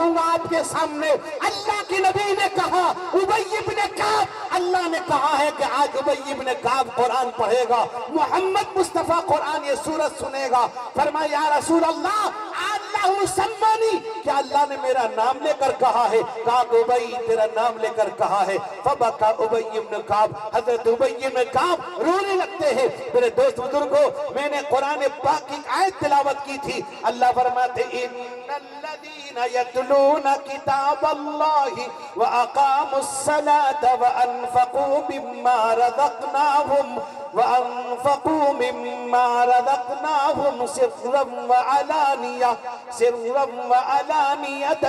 پڑھوں گا آپ کے سامنے۔ اللہ کے نبی نے کہا ابی ابن کعب، اللہ نے کہا ہے کہ آج ابی ابن کعب قرآن پڑھے گا، محمد مصطفیٰ قرآن یہ سورت سنے گا۔ فرمایا یا رسول اللہ اللہ سمانی، کیا اللہ نے میرا نام لے کر کہا ہے؟ کہا کہ ابی تیرا نام لے کر کہا ہے۔ فبکا ابی ابن کعب، حضرت ابی ابن کعب رونے لگتے ہیں۔ میرے دوست بزرگوں، میں نے قرآن پاک کی آیت تلاوت کی تھی، اللہ فرماتے ان الذین یتلون کتاب اللہ واقاموا الصلاة وانفقوا مما رزقناهم سرا وعلانیة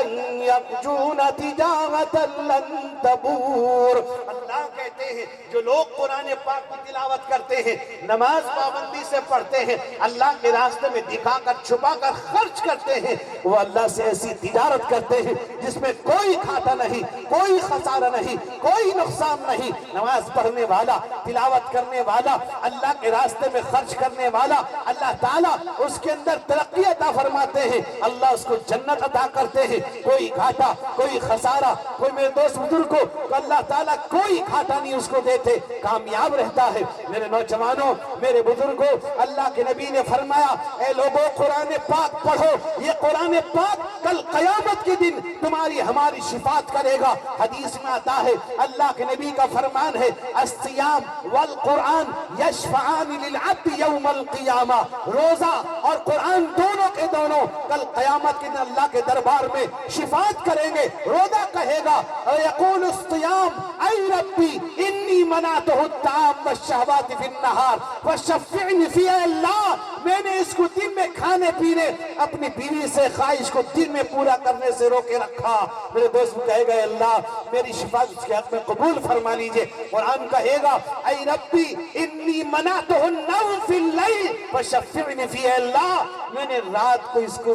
یرجون تجارة لن تبور۔ اللہ کہتے ہیں جو لوگ قرآن پاک کی تلاوت کرتے ہیں، نماز پابندی سے پڑھتے ہیں، اللہ کے راستے میں دکھا کر چھپا کر خرچ کرتے ہیں، وہ اللہ سے ایسی تجارت کرتے ہیں جس میں کوئی کھاتا نہیں، کوئی خسارہ نہیں، کوئی نقصان نہیں۔ نماز پڑھنے والا، تلاوت کرنے والا، اللہ کے راستے میں خرچ کرنے والا، اللہ تعالیٰ اس کے اندر ترقی عطا فرماتے ہیں، اللہ اس کو جنت عطا کرتے ہیں۔ کوئی گھاٹا، کوئی خسارہ، کوئی میرے دوست بزرگ کو اللہ تعالیٰ کوئی گھاٹا نہیں اس کو دیتے، کامیاب رہتا ہے۔ میرے نوجوانوں، میرے بزرگوں، اللہ کے نبی نے فرمایا اے لوگوں قرآن پاک پڑھو، یہ قرآن پاک کل قیامت کے دن تمہاری ہماری شفاعت کرے گا۔ حدیث میں آتا ہے، اللہ کے نبی کا فرمان ہے الصیام والقرآن یشفعان للعبد یوم القیامہ، روزہ اور قرآن دونوں کے دونوں کل قیامت کے دن اللہ کے دربار میں شفاعت کریں گے۔ روزہ کہے گا یقول الصیام اے ربی انی منعتہ الطعام والشہوات فی النہار فشفعنی فی، اے اللہ میں نے اس کو دن میں کھانے پینے، اپنی بیوی سے خواہش کو دن میں پورا کرنے سے روکے رکھا۔ میرے دوست کہے گا اللہ میری شفاعت اس کے حق میں قبول فرما لیجئے۔ قرآن کہے گا اے ربی انی منعتہ النوم فی اللیل فشفعنی فی، اے اللہ میں نے رات کو اس کو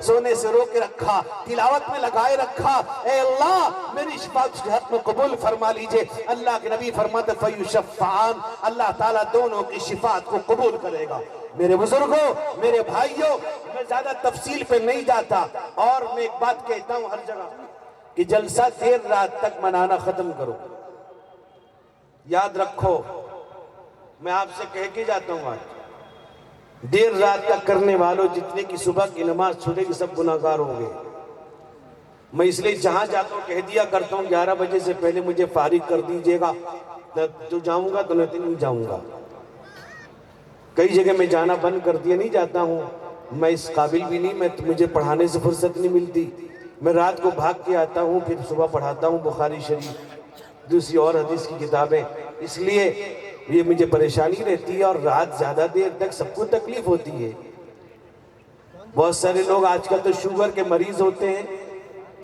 سونے سے روکے رکھا، تلاوت میں لگائے رکھا، اے اللہ میری شفاعت اس کے حق میں قبول فرما لیجئے۔ اللہ کے نبی فرماتے فیشفعان، اللہ تعالیٰ دونوں کی شفاعت کو قبول کرے گا۔ میرے بزرگوں، میرے بھائیوں، میں زیادہ تفصیل پہ نہیں جاتا، اور میں ایک بات کہتا ہوں ہر جگہ کہ جلسہ دیر رات تک منانا ختم کرو۔ یاد رکھو، میں آپ سے کہہ کے جاتا ہوں آج، دیر رات تک کرنے والوں جتنے کی صبح کی نماز چھوٹے کی سب گناہگار ہوں گے۔ میں اس لیے جہاں جاتا ہوں کہہ دیا کرتا ہوں 11 بجے سے پہلے مجھے فارغ کر دیجئے گا، تو جاؤں گا تو نہیں جاؤں گا۔ کئی جگہ میں جانا بند کر دیا، نہیں جاتا ہوں، میں اس قابل بھی نہیں، مجھے پڑھانے سے فرصت نہیں ملتی۔ میں رات کو بھاگ کے آتا ہوں، پھر صبح پڑھاتا ہوں بخاری شریف، دوسری اور حدیث کی کتابیں، اس لیے یہ مجھے پریشانی رہتی ہے، اور رات زیادہ دیر تک سب کو تکلیف ہوتی ہے۔ بہت سارے لوگ آج کل تو شوگر کے مریض ہوتے ہیں،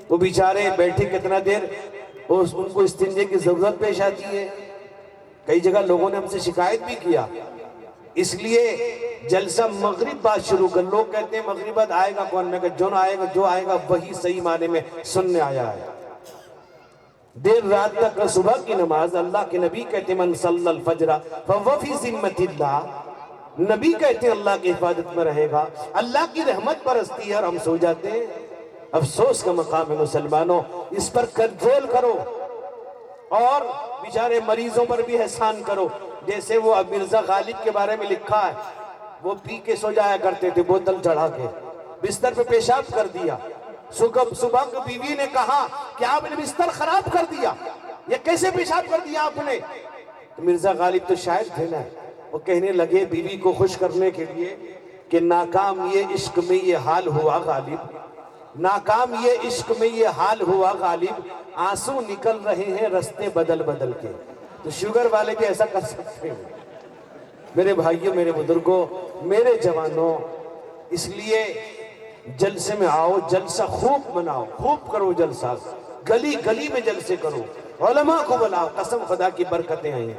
وہ بیچارے بیٹھے کتنا دیر، ان کو استنجے کی ضرورت پیش آتی ہے۔ کئی جگہ لوگوں نے ہم سے شکایت بھی کیا، اس لیے جلسہ مغرب بعد شروع کر۔ لوگ کہتے ہیں مغرب بعد آئے گا کون؟ میں کہا جو آئے گا وہی صحیح معنی میں سننے آیا ہے۔ دیر رات تک صبح کی نماز، اللہ کے نبی کہتے ہیں من صلی الفجر فهو فی ذمۃ اللہ، نبی کہتے ہیں اللہ کی حفاظت میں رہے گا، اللہ کی رحمت برستی ہے، اور ہم سو جاتے ہیں۔ افسوس کا مقام ہے مسلمانوں، اس پر کنٹرول کرو، اور بیچارے مریضوں پر بھی احسان کرو۔ جیسے وہ مرزا غالب کے بارے میں لکھا ہے، وہ پی کے سو جایا کرتے تھے، بوتل چڑھا کے بستر پہ پیشاب کر دیا۔ صبح کو بیوی نے کہا کہ آپ نے بستر خراب کر دیا، یہ کیسے پیشاب کر دیا آپ نے؟ تو مرزا غالب تو شاعر تھے نا، وہ کہنے لگے بیوی کو خوش کرنے کے لیے کہ ناکام یہ عشق میں یہ حال ہوا غالب، ناکام یہ عشق میں یہ حال ہوا غالب، آنسو نکل رہے ہیں رستے بدل بدل کے۔ تو شوگر والے بھی ایسا کر سکتے ہیں۔ میرے بھائیوں، میرے بزرگوں، میرے جوانوں، اس لیے جلسے میں آؤ، جلسہ خوب مناؤ، خوب کرو جلسہ، گلی گلی میں جلسے کرو، علماء کو بلاؤ، قسم خدا کی برکتیں آئیں گی۔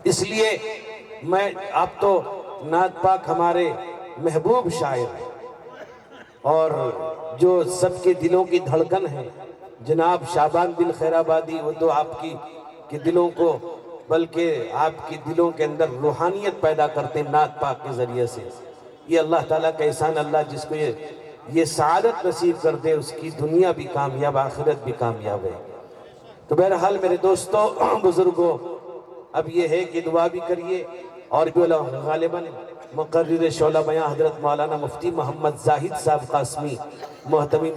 اس لیے آپ تو نعت پاک ہمارے محبوب شاعر ہیں، اور جو سب کے دلوں کی دھڑکن ہے جناب شعبان دل خیر آبادی، وہ تو آپ کی دلوں کو، بلکہ آپ کی دلوں کے اندر روحانیت پیدا کرتے ہیں نعت پاک کے ذریعے سے۔ یہ اللہ تعالیٰ کا احسان، اللہ جس کو یہ یہ سعادت نصیب کر دے، اس کی دنیا بھی کامیاب آخرت بھی کامیاب ہے۔ تو بہرحال میرے دوستوں بزرگوں، اب یہ ہے کہ دعا بھی کریے، اور بھی غالباً مقرر شعلہ بیان حضرت مولانا مفتی محمد زاہد صاحب قاسمی محتمین